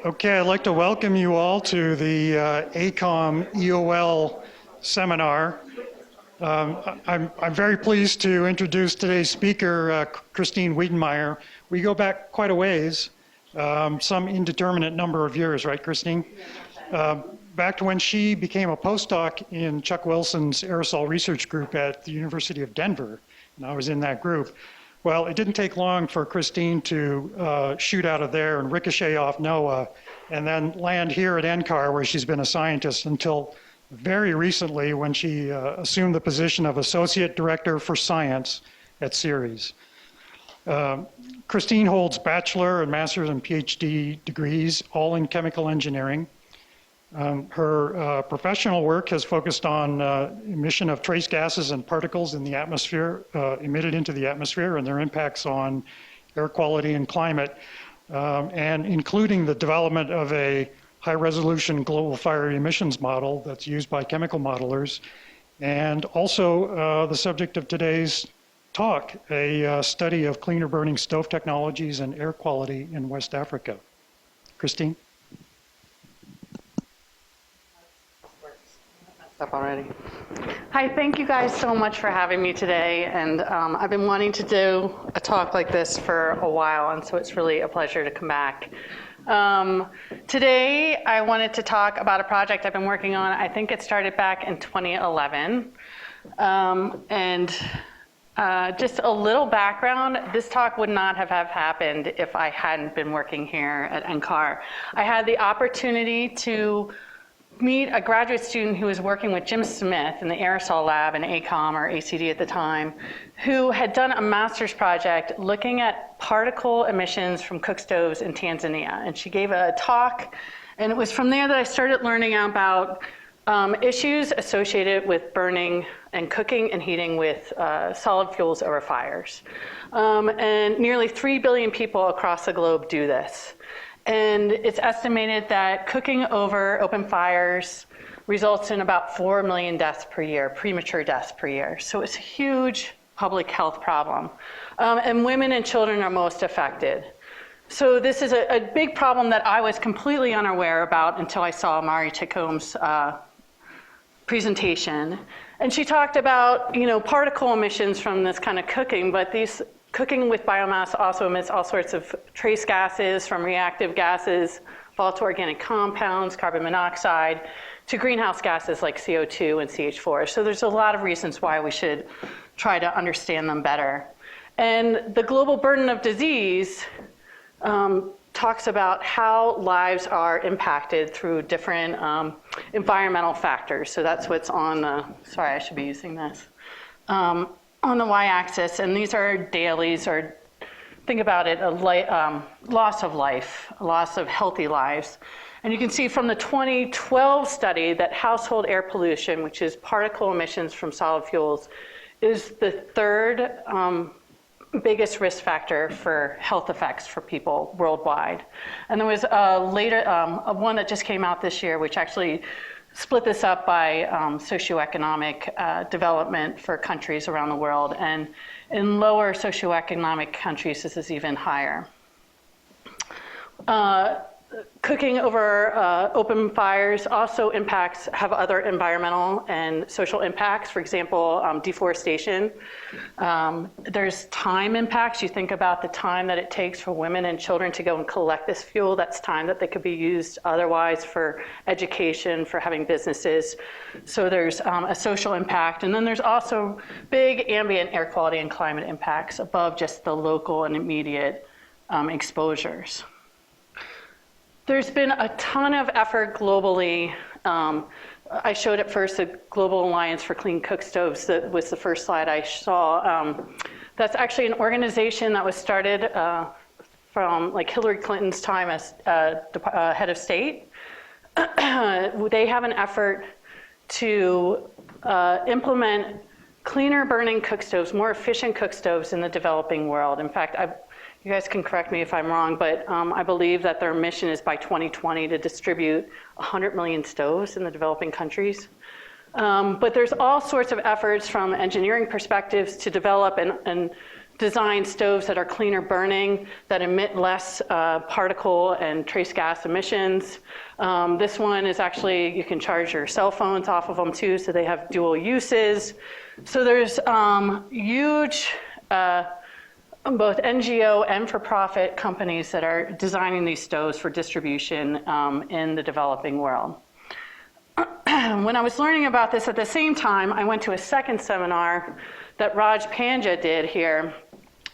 Okay, I'd like to welcome you all to the ACOM EOL seminar. I'm very pleased to introduce today's speaker, Christine Wiedinmyer. We go back quite a ways, some indeterminate number of years, right, Christine? Back to when she became a postdoc in Chuck Wilson's aerosol research group at the University of Denver, and I was in that group. Well, it didn't take long for Christine to shoot out of there and ricochet off NOAA and then land here at NCAR, where she's been a scientist until very recently when she assumed the position of Associate Director for Science at Ceres. Christine holds bachelor and master's and PhD degrees, all in chemical engineering. Her professional work has focused on emission of trace gases and particles in the atmosphere, emitted into the atmosphere, and their impacts on air quality and climate, and including the development of a high-resolution global fire emissions model that's used by chemical modelers, and also the subject of today's talk, a study of cleaner burning stove technologies and air quality in West Africa. Christine? Up already. Hi, thank you guys so much for having me today. And I've been wanting to do a talk like this for a while, and so it's really a pleasure to come back. Today, I wanted to talk about a project I've been working on. I think it started back in 2011. Just a little background, this talk would not have happened if I hadn't been working here at NCAR. I had the opportunity to meet a graduate student who was working with Jim Smith in the aerosol lab in ACOM or ACD at the time, who had done a master's project looking at particle emissions from cook stoves in Tanzania. And she gave a talk, and it was from there that I started learning about issues associated with burning and cooking and heating with solid fuels over fires. And nearly 3 billion people across the globe do this. And it's estimated that cooking over open fires results in about 4 million deaths per year, premature deaths per year. So it's a huge public health problem. And women and children are most affected. So this is a big problem that I was completely unaware about until I saw Mari Chicom's presentation. And she talked about, particle emissions from this kind of cooking, but these cooking with biomass also emits all sorts of trace gases, from reactive gases, volatile organic compounds, carbon monoxide, to greenhouse gases like CO2 and CH4. So there's a lot of reasons why we should try to understand them better. And the global burden of disease talks about how lives are impacted through different environmental factors. So that's what's on the, sorry, I should be using this. On the y-axis, and these are dailies, or think about it, a loss of life, a loss of healthy lives. And you can see from the 2012 study that household air pollution, which is particle emissions from solid fuels, is the third biggest risk factor for health effects for people worldwide. And there was a later, one that just came out this year, which actually split this up by socioeconomic development for countries around the world. And in lower socioeconomic countries, this is even higher. Cooking over open fires also have other environmental and social impacts. For example, deforestation. There's time impacts. You think about the time that it takes for women and children to go and collect this fuel. That's time that they could be used otherwise for education, for having businesses. So there's a social impact. And then there's also big ambient air quality and climate impacts above just the local and immediate exposures. There's been a ton of effort globally. I showed at first the Global Alliance for Clean Cook Stoves. That was the first slide I saw. That's actually an organization that was started from like Hillary Clinton's time as head of state. They have an effort to implement cleaner burning cook stoves, more efficient cook stoves in the developing world. In fact, you guys can correct me if I'm wrong, but I believe that their mission is by 2020 to distribute 100 million stoves in the developing countries. But there's all sorts of efforts from engineering perspectives to develop and design stoves that are cleaner burning, that emit less particle and trace gas emissions. This one is actually, you can charge your cell phones off of them too, so they have dual uses. So there's huge, both NGO and for-profit companies that are designing these stoves for distribution in the developing world. When I was learning about this at the same time, I went to a second seminar that Raj Pandya did here,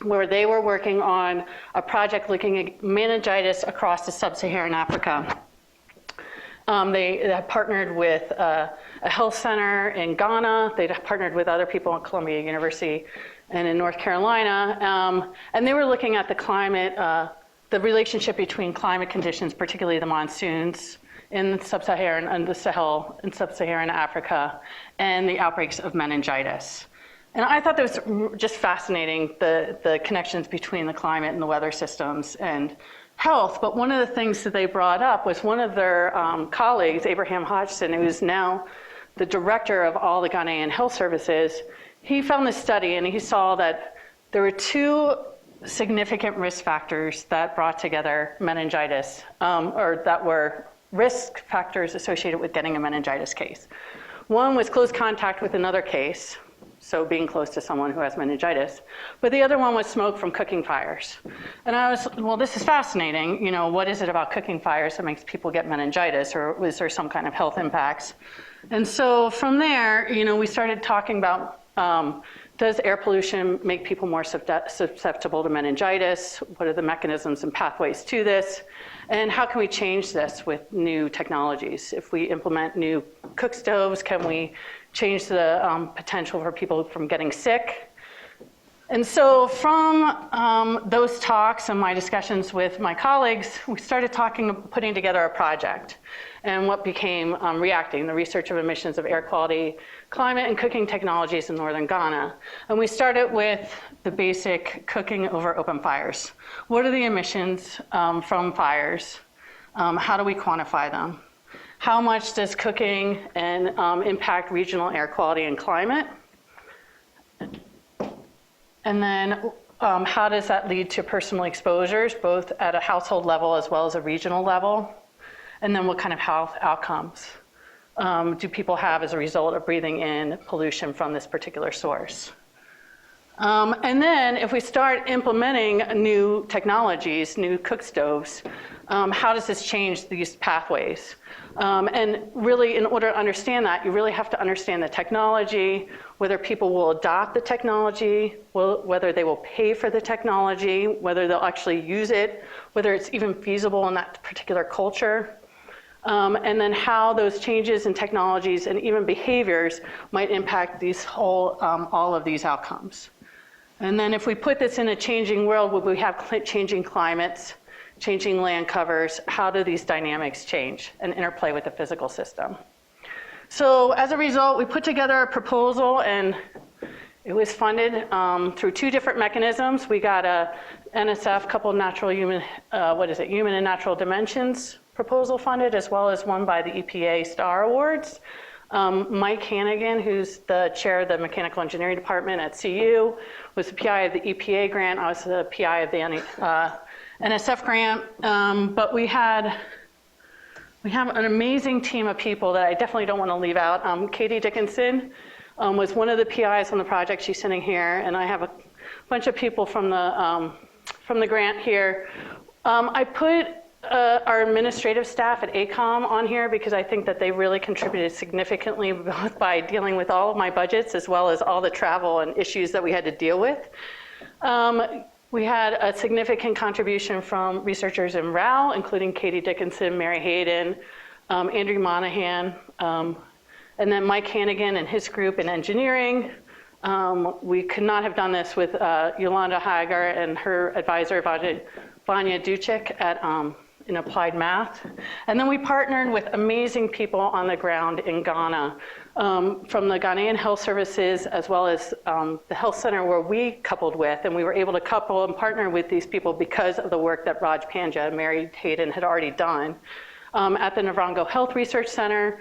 where they were working on a project looking at meningitis across the sub-Saharan Africa. They had partnered with a health center in Ghana. They'd partnered with other people at Columbia University and in North Carolina. And they were looking at the climate, the relationship between climate conditions, particularly the monsoons, in sub-Saharan and the Sahel in sub-Saharan Africa, and the outbreaks of meningitis. And I thought that was just fascinating, the connections between the climate and the weather systems and health. But one of the things that they brought up was one of their colleagues, Abraham Hodgson, who is now the director of all the Ghanaian health services. He found this study and he saw that there were two significant risk factors that brought together meningitis, or that were risk factors associated with getting a meningitis case. One was close contact with another case, so being close to someone who has meningitis, but the other one was smoke from cooking fires. And I was, well, this is fascinating. You know, what is it about cooking fires that makes people get meningitis, or was there some kind of health impacts? And so from there, you know, we started talking about, does air pollution make people more susceptible to meningitis? What are the mechanisms and pathways to this? And how can we change this with new technologies? If we implement new cook stoves, can we change the potential for people from getting sick? And so from those talks and my discussions with my colleagues, we started putting together a project. And what became REACCTING, the Research of Emissions of Air Quality, Climate and Cooking Technologies in Northern Ghana. And we started with the basic cooking over open fires. What are the emissions from fires? How do we quantify them? How much does cooking impact regional air quality and climate? And then how does that lead to personal exposures, both at a household level as well as a regional level? And then what kind of health outcomes do people have as a result of breathing in pollution from this particular source? And then if we start implementing new technologies, new cook stoves, how does this change these pathways? And really, in order to understand that, you really have to understand the technology, whether people will adopt the technology, whether they will pay for the technology, whether they'll actually use it, whether it's even feasible in that particular culture. And then how those changes in technologies and even behaviors might impact these all of these outcomes. And then if we put this in a changing world, would we have changing climates, changing land covers? How do these dynamics change and interplay with the physical system? So as a result, we put together a proposal, and it was funded through two different mechanisms. We got a NSF, coupled natural human, human and natural dimensions proposal funded, as well as one by the EPA STAR Awards. Mike Hannigan, who's the chair of the Mechanical Engineering Department at CU, was the PI of the EPA grant. I was the PI of the NSF grant. But we have an amazing team of people that I definitely don't want to leave out. Katie Dickinson was one of the PIs on the project. She's sitting here, and I have a bunch of people from the grant here. I put our administrative staff at ACOM on here because I think that they really contributed significantly, both by dealing with all of my budgets as well as all the travel and issues that we had to deal with. We had a significant contribution from researchers in RAL, including Katie Dickinson, Mary Hayden, Andrew Monahan, and then Mike Hannigan and his group in engineering. We could not have done this with Yolanda Hager and her advisor, Vanya Duchik in applied math. And then we partnered with amazing people on the ground in Ghana, from the Ghanaian Health Services, as well as the health center where we coupled with, and we were able to couple and partner with these people because of the work that Raj Pandya and Mary Hayden had already done. At the Navrongo Health Research Center,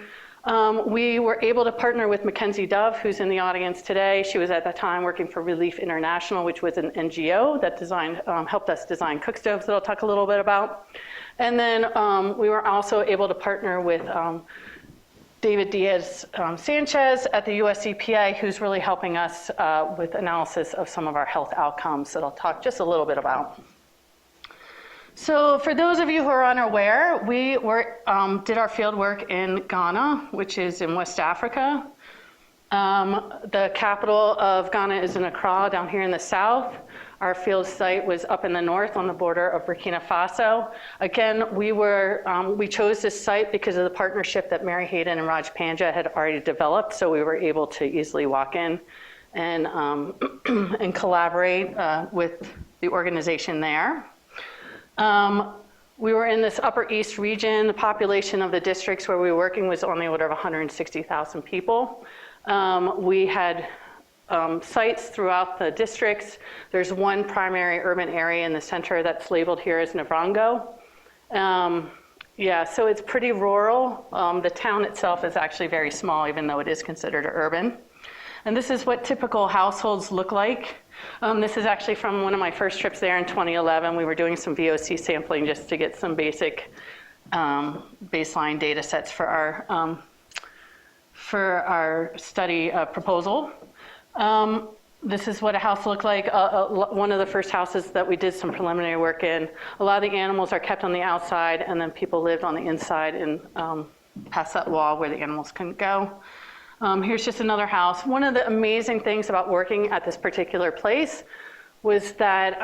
We were able to partner with Mackenzie Dove, who's in the audience today. She was at that time working for Relief International, which was an NGO that helped us design cook stoves that I'll talk a little bit about. And then we were also able to partner with David Diaz Sanchez at the US EPA, who's really helping us with analysis of some of our health outcomes that I'll talk just a little bit about. So for those of you who are unaware, we did our field work in Ghana, which is in West Africa. The capital of Ghana is in Accra, down here in the south. Our field site was up in the north on the border of Burkina Faso. Again, we chose this site because of the partnership that Mary Hayden and Raj Panja had already developed, so we were able to easily walk in and, and collaborate with the organization there. We were in this Upper East region. The population of the districts where we were working was on the order of 160,000 people. We had sites throughout the districts. There's one primary urban area in the center that's labeled here as Navrongo. Yeah, so it's pretty rural. The town itself is actually very small, even though it is considered urban. And this is what typical households look like. This is actually from one of my first trips there in 2011. We were doing some VOC sampling just to get some basic baseline data sets for our study proposal. This is what a house looked like. One of the first houses that we did some preliminary work in. A lot of the animals are kept on the outside, and then people lived on the inside and past that wall where the animals couldn't go. Here's just another house. One of the amazing things about working at this particular place was that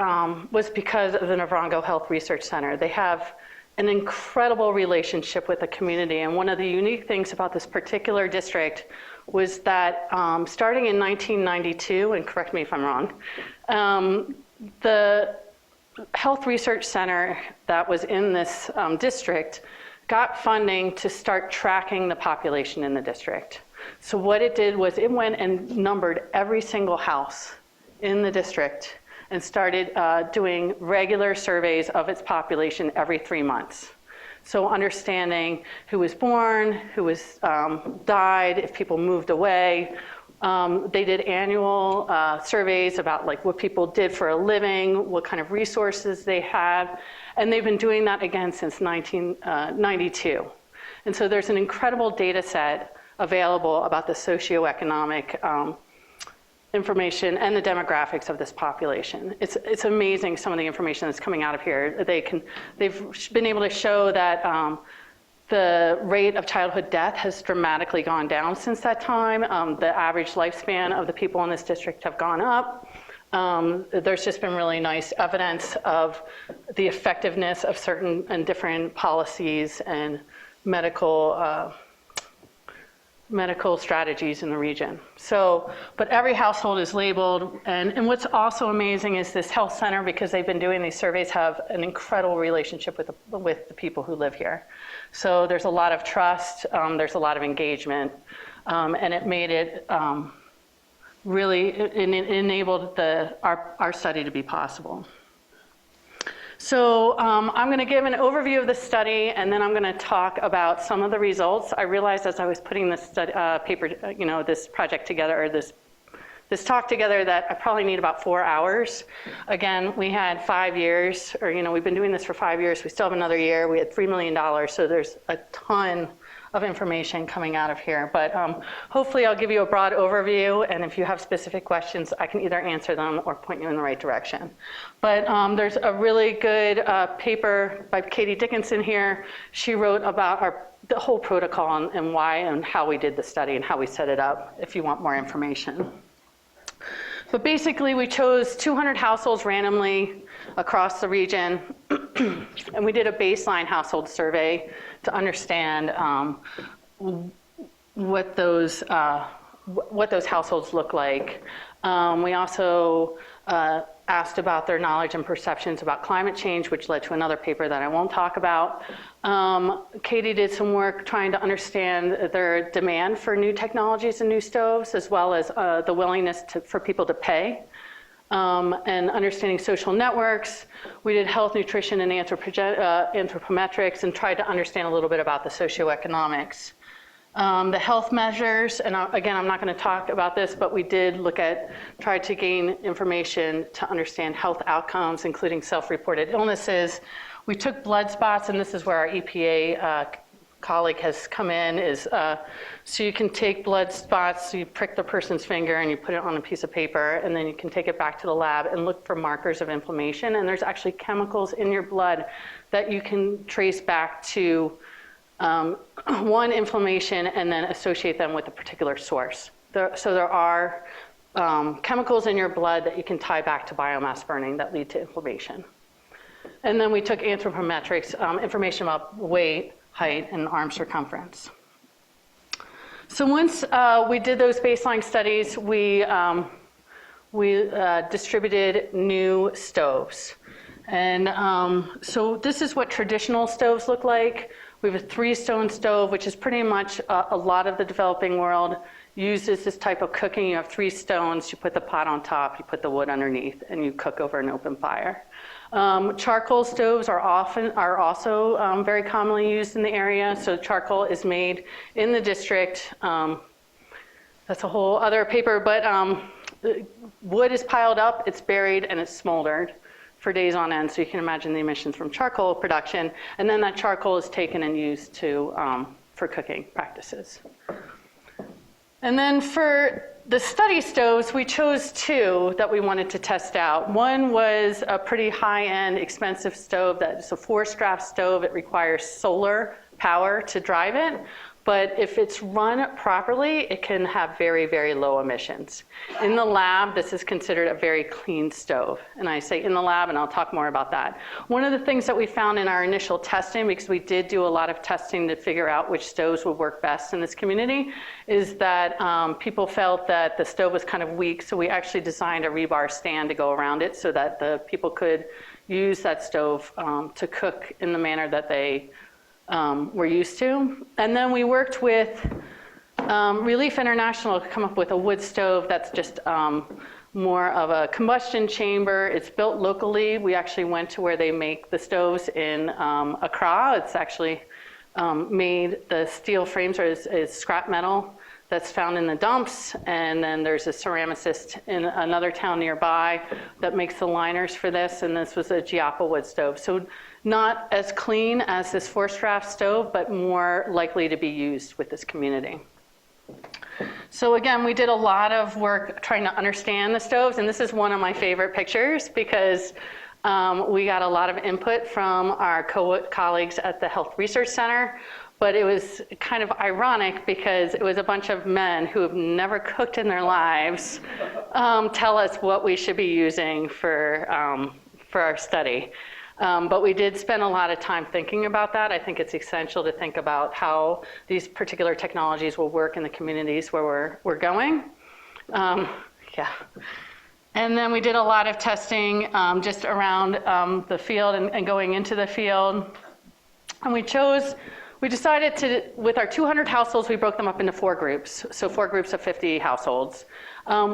was because of the Navrongo Health Research Center. They have an incredible relationship with the community, and one of the unique things about this particular district was that starting in 1992, and correct me if I'm wrong, the Health Research Center that was in this district got funding to start tracking the population in the district. So what it did was it went and numbered every single house in the district and started doing regular surveys of its population every 3 months. So understanding who was born, who was died, if people moved away. They did annual surveys about like what people did for a living, what kind of resources they had, and they've been doing that again since 1992. And so there's an incredible data set available about the socioeconomic information and the demographics of this population. It's amazing some of the information that's coming out of here. They've been able to show that the rate of childhood death has dramatically gone down since that time. The average lifespan of the people in this district have gone up. There's just been really nice evidence of the effectiveness of certain and different policies and medical strategies in the region. So, but every household is labeled, and what's also amazing is this health center, because they've been doing these surveys, have an incredible relationship with the people who live here. So there's a lot of trust, there's a lot of engagement, and it made it really, it enabled our study to be possible. So I'm going to give an overview of the study, and then I'm going to talk about some of the results. I realized as I was putting this this project together, or this talk together, that I probably need about 4 hours. Again, we had 5 years, or we've been doing this for 5 years. We still have another year. We had $3 million, so there's a ton of information coming out of here. But hopefully I'll give you a broad overview, and if you have specific questions, I can either answer them or point you in the right direction. But there's a really good paper by Katie Dickinson here. She wrote about the whole protocol and why and how we did the study and how we set it up, if you want more information. But basically, we chose 200 households randomly across the region, and we did a baseline household survey to understand what those households look like. We also asked about their knowledge and perceptions about climate change, which led to another paper that I won't talk about. Katie did some work trying to understand their demand for new technologies and new stoves, as well as the willingness for people to pay. And understanding social networks. We did health, nutrition, and anthropometrics, and tried to understand a little bit about the socioeconomics. The health measures, and again, I'm not going to talk about this, but we did try to gain information to understand health outcomes, including self-reported illnesses. We took blood spots, and this is where our EPA colleague has come in, so you can take blood spots, so you prick the person's finger and you put it on a piece of paper, and then you can take it back to the lab and look for markers of inflammation. And there's actually chemicals in your blood that you can trace back to one, inflammation, and then associate them with a particular source. So there are chemicals in your blood that you can tie back to biomass burning that lead to inflammation. And then we took anthropometrics, information about weight, height, and arm circumference. So once we did those baseline studies, we distributed new stoves. And so this is what traditional stoves look like. We have a 3-stone stove, which is pretty much a lot of the developing world uses this type of cooking. You have 3 stones, you put the pot on top, you put the wood underneath, and you cook over an open fire. Charcoal stoves are also very commonly used in the area. So charcoal is made in the district. That's a whole other paper, but wood is piled up, it's buried, and it's smoldered for days on end. So you can imagine the emissions from charcoal production. And then that charcoal is taken and used for cooking practices. And then for the study stoves, we chose 2 that we wanted to test out. One was a pretty high-end, expensive stove that's a 4-strap stove. It requires solar power to drive it. But if it's run properly, it can have very, very low emissions. In the lab, this is considered a very clean stove. And I say in the lab, and I'll talk more about that. One of the things that we found in our initial testing, because we did do a lot of testing to figure out which stoves would work best in this community, is that people felt that the stove was kind of weak. So we actually designed a rebar stand to go around it so that the people could use that stove to cook in the manner that they we're used to. And then we worked with Relief International to come up with a wood stove that's just more of a combustion chamber. It's built locally. We actually went to where they make the stoves in Accra. It's actually made, the steel frames is scrap metal that's found in the dumps. And then there's a ceramicist in another town nearby that makes the liners for this. And this was a Giappa wood stove. So not as clean as this 4-strap stove, but more likely to be used with this community. So again, we did a lot of work trying to understand the stoves, and this is one of my favorite pictures because we got a lot of input from our colleagues at the Health Research Center, but it was kind of ironic because it was a bunch of men who have never cooked in their lives tell us what we should be using for our study. But we did spend a lot of time thinking about that. I think it's essential to think about how these particular technologies will work in the communities where we're going. Yeah. And then we did a lot of testing just around the field and going into the field. And we decided to, with our 200 households, we broke them up into 4 groups. So 4 groups of 50 households.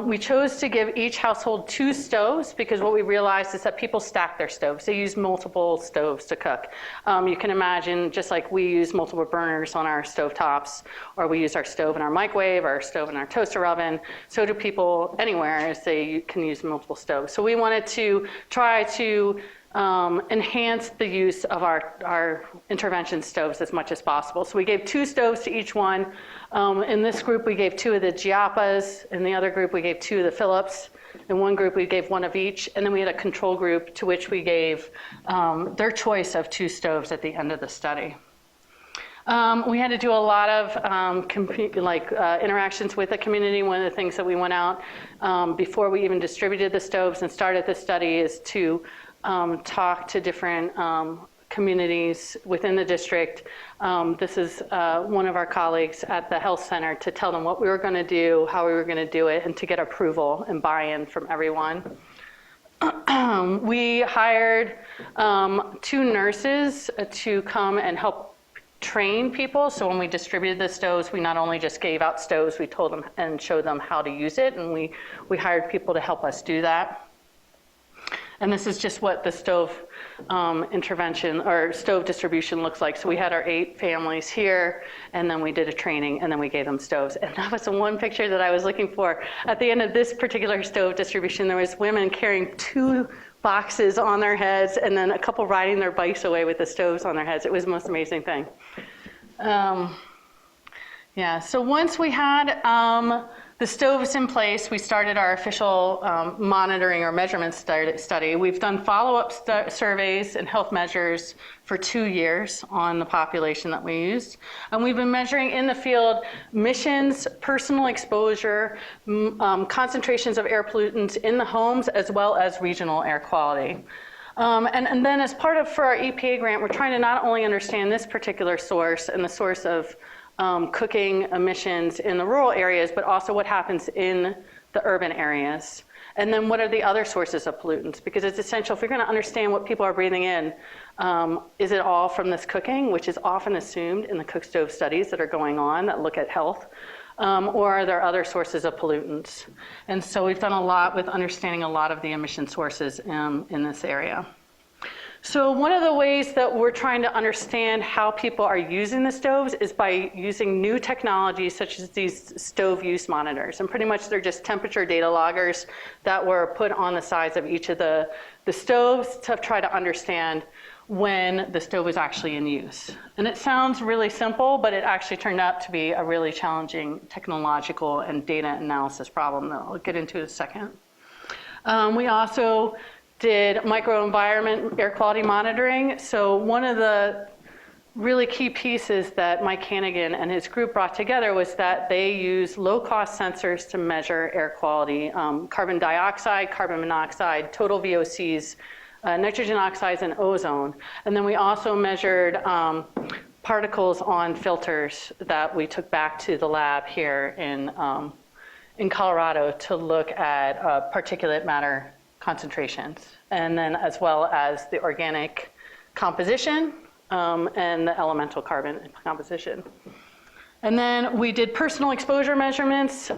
We chose to give each household 2 stoves because what we realized is that people stack their stoves. They use multiple stoves to cook. You can imagine, just like we use multiple burners on our stovetops, or we use our stove in our microwave, or our stove in our toaster oven, so do people anywhere as they can use multiple stoves. So we wanted to try to enhance the use of our intervention stoves as much as possible. So we gave 2 stoves to each one. In this group, we gave 2 of the Giappas. In the other group, we gave 2 of the Philips. In one group, we gave 1 of each. And then we had a control group to which we gave their choice of 2 stoves at the end of the study. We had to do a lot of interactions with the community. One of the things that we went out before we even distributed the stoves and started the study is to talk to different communities within the district. This is one of our colleagues at the health center to tell them what we were going to do, how we were going to do it, and to get approval and buy-in from everyone. We hired 2 nurses to come and help train people. So when we distributed the stoves, we not only just gave out stoves, we told them and showed them how to use it, and we hired people to help us do that. And this is just what the stove intervention or stove distribution looks like. So we had our 8 families here, and then we did a training, and then we gave them stoves. And that was the one picture that I was looking for. At the end of this particular stove distribution, there was women carrying 2 boxes on their heads, and then a couple riding their bikes away with the stoves on their heads. It was the most amazing thing. Yeah, so once we had the stoves in place, we started our official monitoring or measurement study. We've done follow-up surveys and health measures for 2 years on the population that we used. And we've been measuring in the field emissions, personal exposure, concentrations of air pollutants in the homes, as well as regional air quality. And then as part of, for our EPA grant, we're trying to not only understand this particular source and the source of cooking emissions in the rural areas, but also what happens in the urban areas. And then what are the other sources of pollutants? Because it's essential, if you're gonna understand what people are breathing in, is it all from this cooking, which is often assumed in the cook stove studies that are going on that look at health, or are there other sources of pollutants? And so we've done a lot with understanding a lot of the emission sources in this area. So one of the ways that we're trying to understand how people are using the stoves is by using new technologies such as these stove use monitors. And pretty much they're just temperature data loggers that were put on the sides of each of the stoves to try to understand when the stove is actually in use. And it sounds really simple, but it actually turned out to be a really challenging technological and data analysis problem that I'll get into in a second. We also did microenvironment air quality monitoring. So one of the really key pieces that Mike Hannigan and his group brought together was that they use low-cost sensors to measure air quality, carbon dioxide, carbon monoxide, total VOCs, nitrogen oxides, and ozone. And then we also measured particles on filters that we took back to the lab here in Colorado to look at particulate matter concentrations, and then as well as the organic composition and the elemental carbon composition. And then we did personal exposure measurements.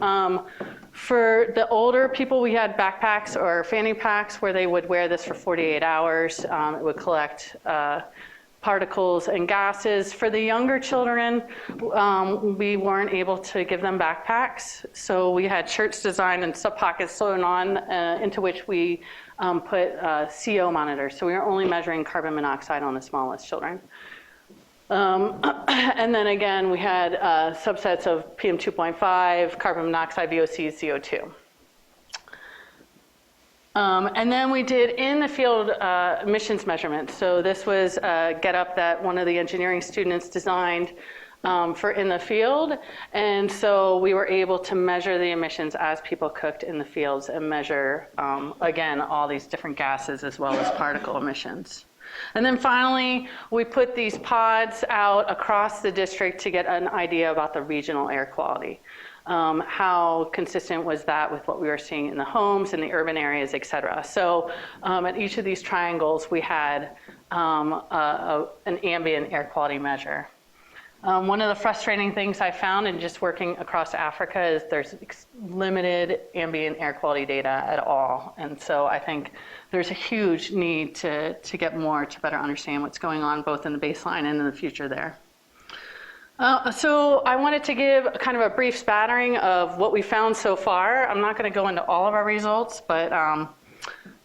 For the older people, we had backpacks or fanny packs where they would wear this for 48 hours. It would collect particles and gases. For the younger children, we weren't able to give them backpacks. So we had shirts designed and sub-pockets sewn on into which we put CO monitors. So we were only measuring carbon monoxide on the smallest children. And then again, we had subsets of PM2.5, carbon monoxide, VOCs, CO2. And then we did in the field emissions measurements. So this was a getup that one of the engineering students designed for in the field. And so we were able to measure the emissions as people cooked in the fields and measure, again, all these different gases as well as particle emissions. And then finally, we put these pods out across the district to get an idea about the regional air quality. How consistent was that with what we were seeing in the homes, in the urban areas, et cetera. So at each of these triangles, we had an ambient air quality measure. One of the frustrating things I found in just working across Africa is there's limited ambient air quality data at all. And so I think there's a huge need to get more to better understand what's going on both in the baseline and in the future there. So I wanted to give kind of a brief spattering of what we found so far. I'm not going to go into all of our results, but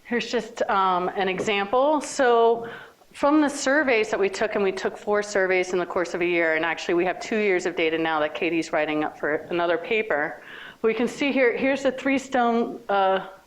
here's just an example. So from the surveys that we took, and we took 4 surveys in the course of a year, and actually we have 2 years of data now that Katie's writing up for another paper. We can see here, here's the 3-stone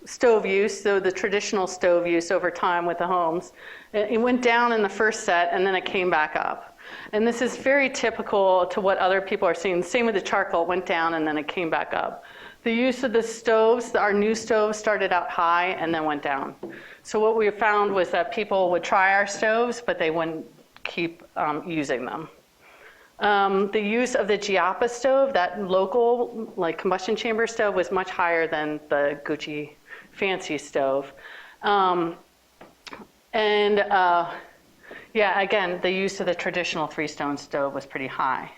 stove use, so the traditional stove use over time with the homes. It went down in the first set, and then it came back up. And this is very typical to what other people are seeing. Same with the charcoal, it went down and then it came back up. The use of the stoves, our new stoves started out high and then went down. So what we found was that people would try our stoves, but they wouldn't keep using them. The use of the Giappa stove, that local like combustion chamber stove, was much higher than the Gucci fancy stove. Yeah, again, the use of the traditional 3-stone stove was pretty high.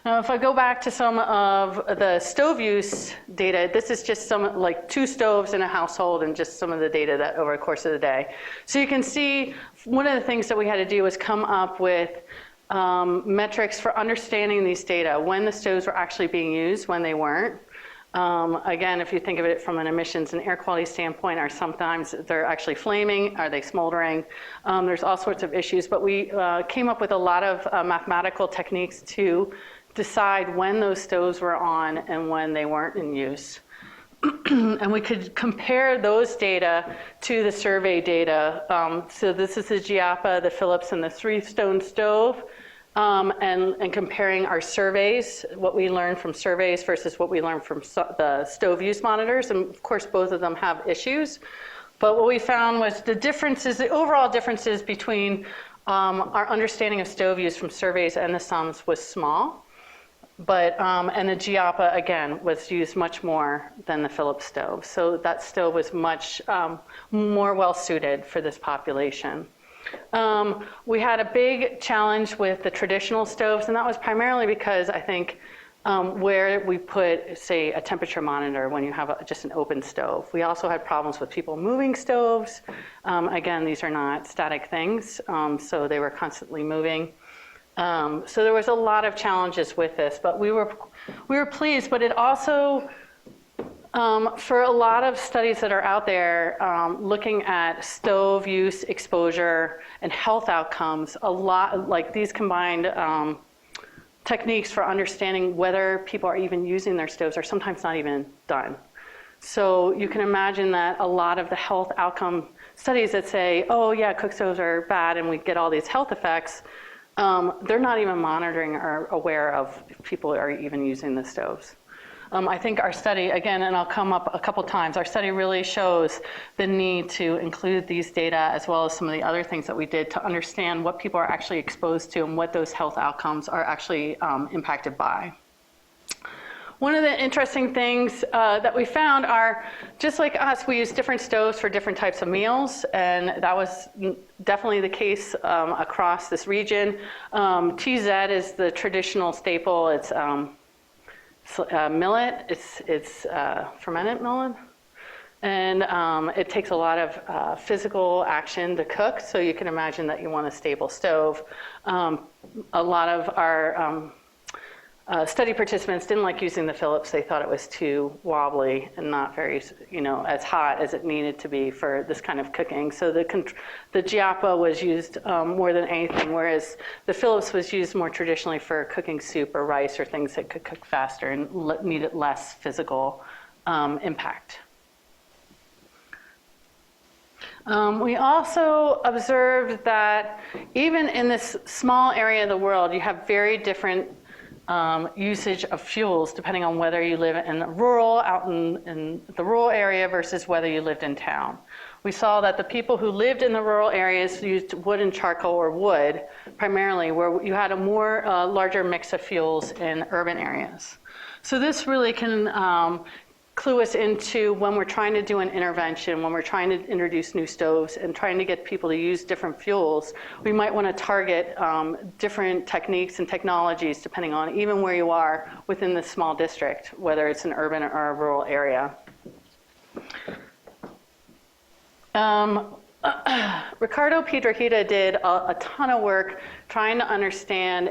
Now, if I go back to some of the stove use data, this is just some, like 2 stoves in a household and just some of the data that over the course of the day. So you can see one of the things that we had to do was come up with metrics for understanding these data, when the stoves were actually being used, when they weren't. Again, if you think of it from an emissions and air quality standpoint, or sometimes they're actually flaming, are they smoldering? There's all sorts of issues, but we came up with a lot of mathematical techniques to decide when those stoves were on and when they weren't in use. And we could compare those data to the survey data. So this is the GIAPA, the Philips, and the 3-stone stove. And comparing our surveys, what we learned from surveys versus what we learned from the stove use monitors. And of course, both of them have issues. But what we found was the differences, the overall differences between our understanding of stove use from surveys and the sums was small. But, and the GIAPA, again, was used much more than the Philips stove. So that stove was much more well-suited for this population. We had a big challenge with the traditional stoves, and that was primarily because I think where we put, say, a temperature monitor when you have just an open stove. We also had problems with people moving stoves. Again, these are not static things, so they were constantly moving. So there was a lot of challenges with this, but we were pleased. But it also, for a lot of studies that are out there, looking at stove use, exposure, and health outcomes, a lot like these combined techniques for understanding whether people are even using their stoves are sometimes not even done. So you can imagine that a lot of the health outcome studies that say, oh yeah, cook stoves are bad and we get all these health effects, they're not even monitoring or aware of if people are even using the stoves. I think our study, again, and I'll come up a couple times, our study really shows the need to include these data as well as some of the other things that we did to understand what people are actually exposed to and what those health outcomes are actually impacted by. One of the interesting things that we found are, just like us, we use different stoves for different types of meals, and that was definitely the case across this region. TZ is the traditional staple. It's millet. It's fermented millet. And it takes a lot of physical action to cook, so you can imagine that you want a stable stove. A lot of our study participants didn't like using the Philips. They thought it was too wobbly and not very, as hot as it needed to be for this kind of cooking. So the GIAPA was used more than anything, whereas the Philips was used more traditionally for cooking soup or rice or things that could cook faster and needed less physical impact. We also observed that even in this small area of the world, you have very different usage of fuels depending on whether you live in rural, out in the rural area versus whether you lived in town. We saw that the people who lived in the rural areas used wood and charcoal or wood primarily, where you had a more larger mix of fuels in urban areas. So this really can clue us into when we're trying to do an intervention, when we're trying to introduce new stoves and trying to get people to use different fuels, we might want to target different techniques and technologies depending on even where you are within the small district, whether it's an urban or a rural area. Ricardo Piedrahita did a ton of work trying to understand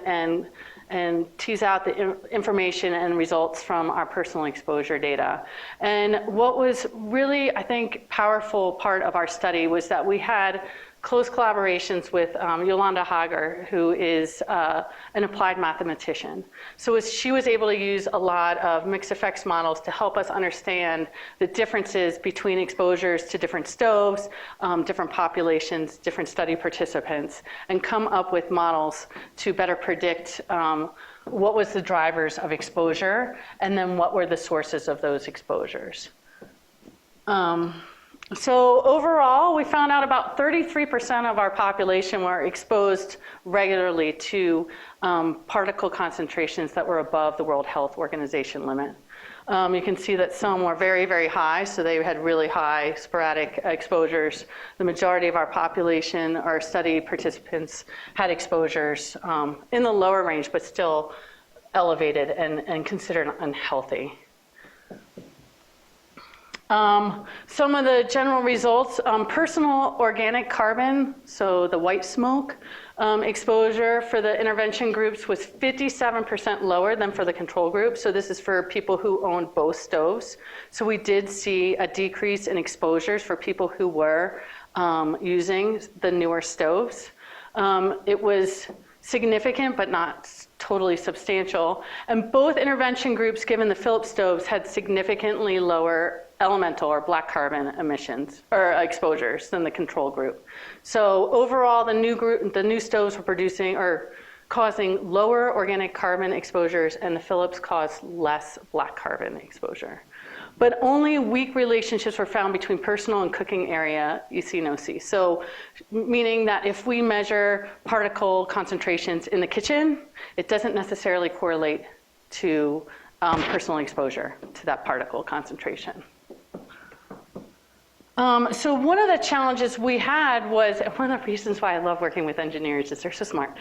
and tease out the information and results from our personal exposure data. And what was really, I think, powerful part of our study was that we had close collaborations with Yolanda Hager, who is an applied mathematician. So she was able to use a lot of mixed effects models to help us understand the differences between exposures to different stoves, different populations, different study participants, and come up with models to better predict what was the drivers of exposure, and then what were the sources of those exposures. So overall, we found out about 33% of our population were exposed regularly to particle concentrations that were above the World Health Organization limit. You can see that some were very, very high, so they had really high sporadic exposures. The majority of our population, our study participants, had exposures in the lower range, but still elevated and considered unhealthy. Some of the general results, personal organic carbon, so the white smoke, exposure for the intervention groups was 57% lower than for the control group. So this is for people who owned both stoves. So we did see a decrease in exposures for people who were using the newer stoves. It was significant, but not totally substantial. And both intervention groups, given the Phillips stoves, had significantly lower elemental or black carbon emissions or exposures than the control group. So overall, the new stoves were producing or causing lower organic carbon exposures, and the Phillips caused less black carbon exposure. But only weak relationships were found between personal and cooking area EC NOC. So meaning that if we measure particle concentrations in the kitchen, it doesn't necessarily correlate to personal exposure to that particle concentration. So one of the challenges we had was, one of the reasons why I love working with engineers is they're so smart,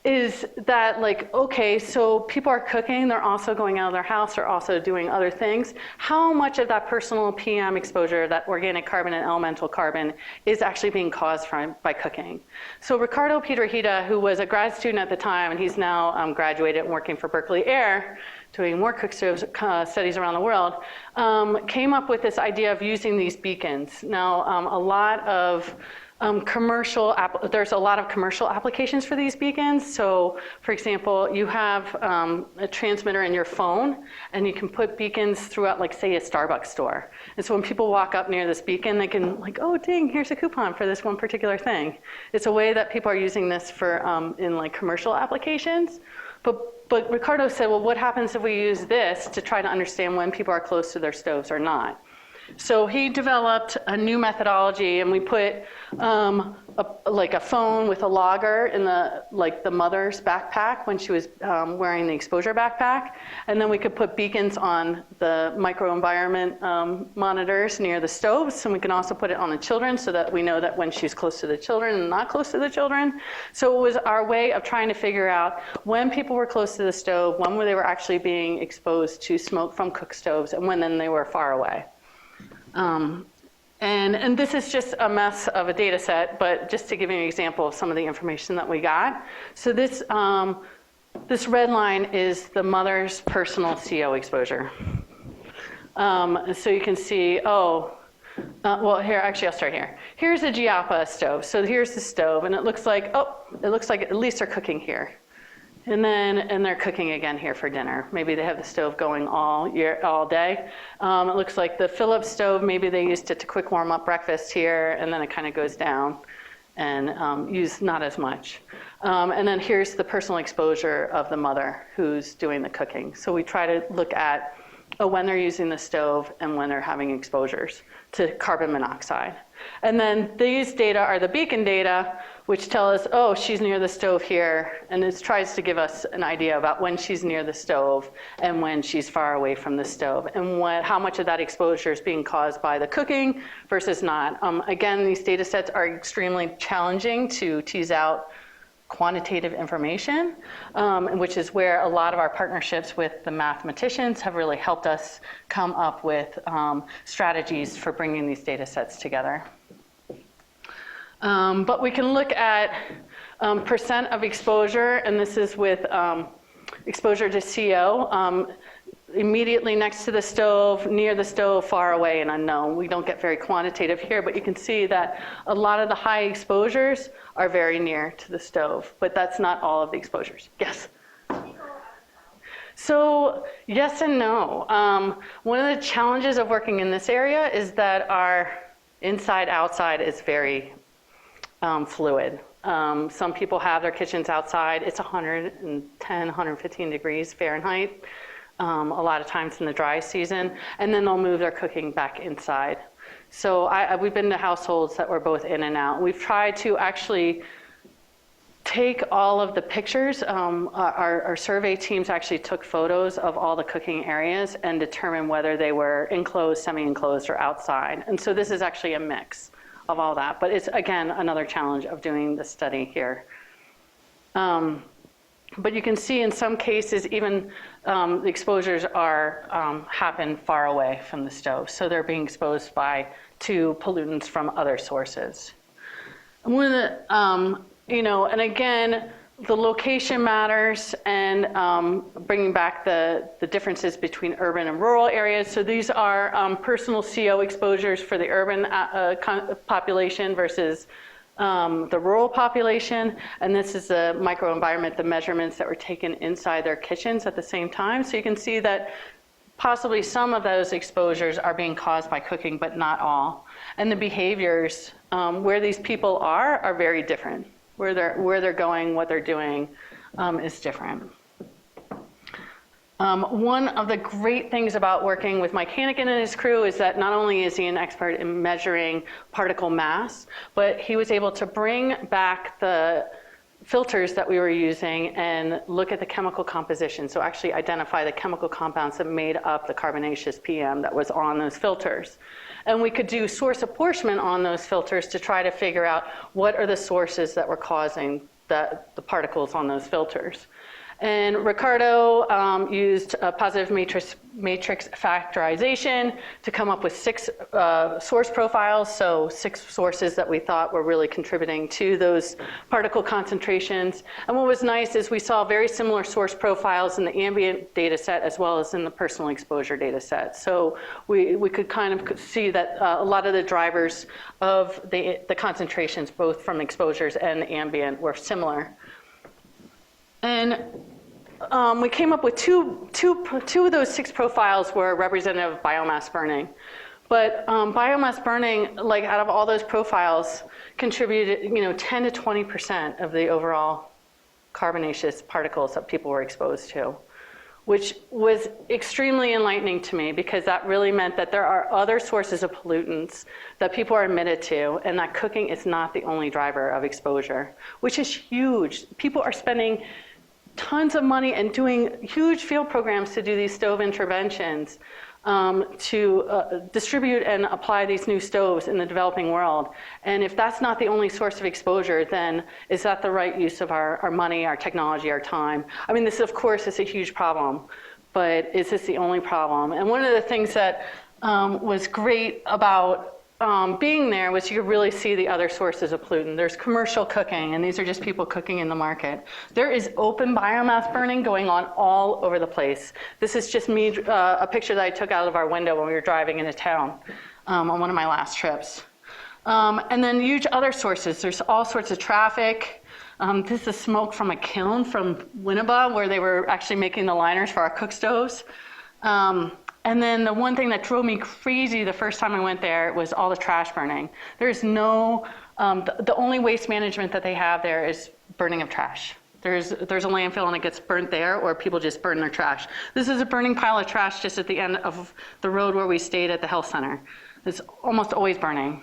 is that like, okay, so people are cooking, they're also going out of their house, they're also doing other things. How much of that personal PM exposure, that organic carbon and elemental carbon, is actually being caused by cooking? So Ricardo Piedrahita, who was a grad student at the time, and he's now graduated and working for Berkeley Air, doing more cook stove studies around the world, came up with this idea of using these beacons. Now, there's a lot of commercial applications for these beacons. So, for example, you have a transmitter in your phone, and you can put beacons throughout, like, say, a Starbucks store. And so when people walk up near this beacon, they can, like, oh, ding, here's a coupon for this one particular thing. It's a way that people are using this for in, like, commercial applications. But Ricardo said, well, what happens if we use this to try to understand when people are close to their stoves or not? So he developed a new methodology, and we put like a phone with a logger in the mother's backpack when she was wearing the exposure backpack, and then we could put beacons on the microenvironment monitors near the stoves, and we can also put it on the children so that we know that when she's close to the children and not close to the children. So it was our way of trying to figure out when people were close to the stove, when they were actually being exposed to smoke from cook stoves, and when then they were far away. And this is just a mess of a data set, but just to give you an example of some of the information that we got. So this red line is the mother's personal CO exposure. So you can see, well, here, actually, I'll start here. Here's a Giappa stove. So here's the stove, and it looks like at least they're cooking here. And they're cooking again here for dinner. Maybe they have the stove going all day. It looks like the Phillips stove, maybe they used it to quick warm up breakfast here, and then it kind of goes down and used not as much. And then here's the personal exposure of the mother who's doing the cooking. So we try to look at when they're using the stove and when they're having exposures to carbon monoxide. And then these data are the beacon data, which tell us, oh, she's near the stove here, and it tries to give us an idea about when she's near the stove and when she's far away from the stove, and how much of that exposure is being caused by the cooking versus not. Again, these data sets are extremely challenging to tease out quantitative information, which is where a lot of our partnerships with the mathematicians have really helped us come up with strategies for bringing these data sets together. But we can look at percent of exposure, and this is with exposure to CO. Immediately next to the stove, near the stove, far away, and unknown. We don't get very quantitative here, but you can see that a lot of the high exposures are very near to the stove, but that's not all of the exposures. Yes? So yes and no. One of the challenges of working in this area is that our inside-outside is very fluid. Some people have their kitchens outside. It's 110, 115 degrees Fahrenheit. A lot of times in the dry season, and then they'll move their cooking back inside. So we've been to households that were both in and out. We've tried to actually take all of the pictures. Our survey teams actually took photos of all the cooking areas and determined whether they were enclosed, semi-enclosed, or outside. And so this is actually a mix of all that. But it's, again, another challenge of doing the study here. But you can see in some cases, even the exposures are happen far away from the stove. So they're being exposed to pollutants from other sources. And one of the, and again, the location matters, and bringing back the differences between urban and rural areas. So these are personal CO exposures for the urban population versus the rural population. And this is the microenvironment, the measurements that were taken inside their kitchens at the same time. So you can see that possibly some of those exposures are being caused by cooking, but not all. And the behaviors where these people are very different. Where they're going, what they're doing is different. One of the great things about working with Mike Hannigan and his crew is that not only is he an expert in measuring particle mass, but he was able to bring back the filters that we were using and look at the chemical composition. So actually identify the chemical compounds that made up the carbonaceous PM that was on those filters. And we could do source apportionment on those filters to try to figure out what are the sources that were causing the particles on those filters. And Ricardo used a positive matrix factorization to come up with 6 source profiles, so 6 sources that we thought were really contributing to those particle concentrations. And what was nice is we saw very similar source profiles in the ambient data set as well as in the personal exposure data set. So we could kind of see that a lot of the drivers of the concentrations, both from exposures and the ambient, were similar. And we came up with two of those 6 profiles were representative of biomass burning. But biomass burning, like out of all those profiles, contributed 10 to 20% of the overall carbonaceous particles that people were exposed to, which was extremely enlightening to me because that really meant that there are other sources of pollutants that people are admitted to, and that cooking is not the only driver of exposure, which is huge. People are spending tons of money and doing huge field programs to do these stove interventions to distribute and apply these new stoves in the developing world. And if that's not the only source of exposure, then is that the right use of our money, our technology, our time? I mean, this of course is a huge problem, but is this the only problem? And one of the things that was great about being there was you could really see the other sources of pollutant. There's commercial cooking, and these are just people cooking in the market. There is open biomass burning going on all over the place. This is just me, a picture that I took out of our window when we were driving into town on one of my last trips. And then huge other sources. There's all sorts of traffic. This is smoke from a kiln from Winneba, where they were actually making the liners for our cook stoves. And then the one thing that drove me crazy the first time I went there was all the trash burning. There's no, the only waste management that they have there is burning of trash. There's a landfill and it gets burnt there, or people just burn their trash. This is a burning pile of trash just at the end of the road where we stayed at the health center. It's almost always burning.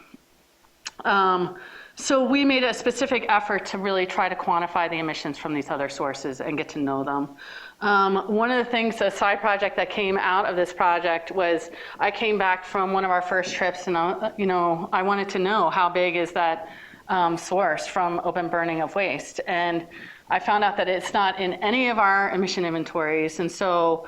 So we made a specific effort to really try to quantify the emissions from these other sources and get to know them. One of the things, a side project that came out of this project was I came back from one of our first trips and I wanted to know how big is that source from open burning of waste. And I found out that it's not in any of our emission inventories. And so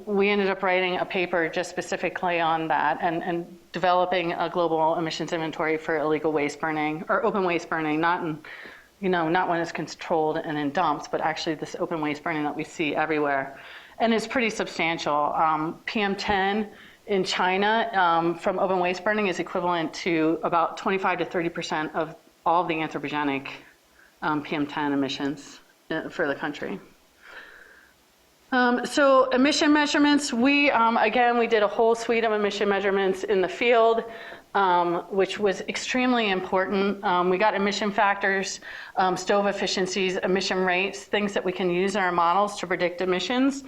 we ended up writing a paper just specifically on that and developing a global emissions inventory for illegal waste burning or open waste burning, not when it's controlled and in dumps, but actually this open waste burning that we see everywhere. And it's pretty substantial. PM10 in China from open waste burning is equivalent to about 25 to 30% of all of the anthropogenic PM10 emissions for the country. So emission measurements, we did a whole suite of emission measurements in the field, which was extremely important. We got emission factors, stove efficiencies, emission rates, things that we can use in our models to predict emissions.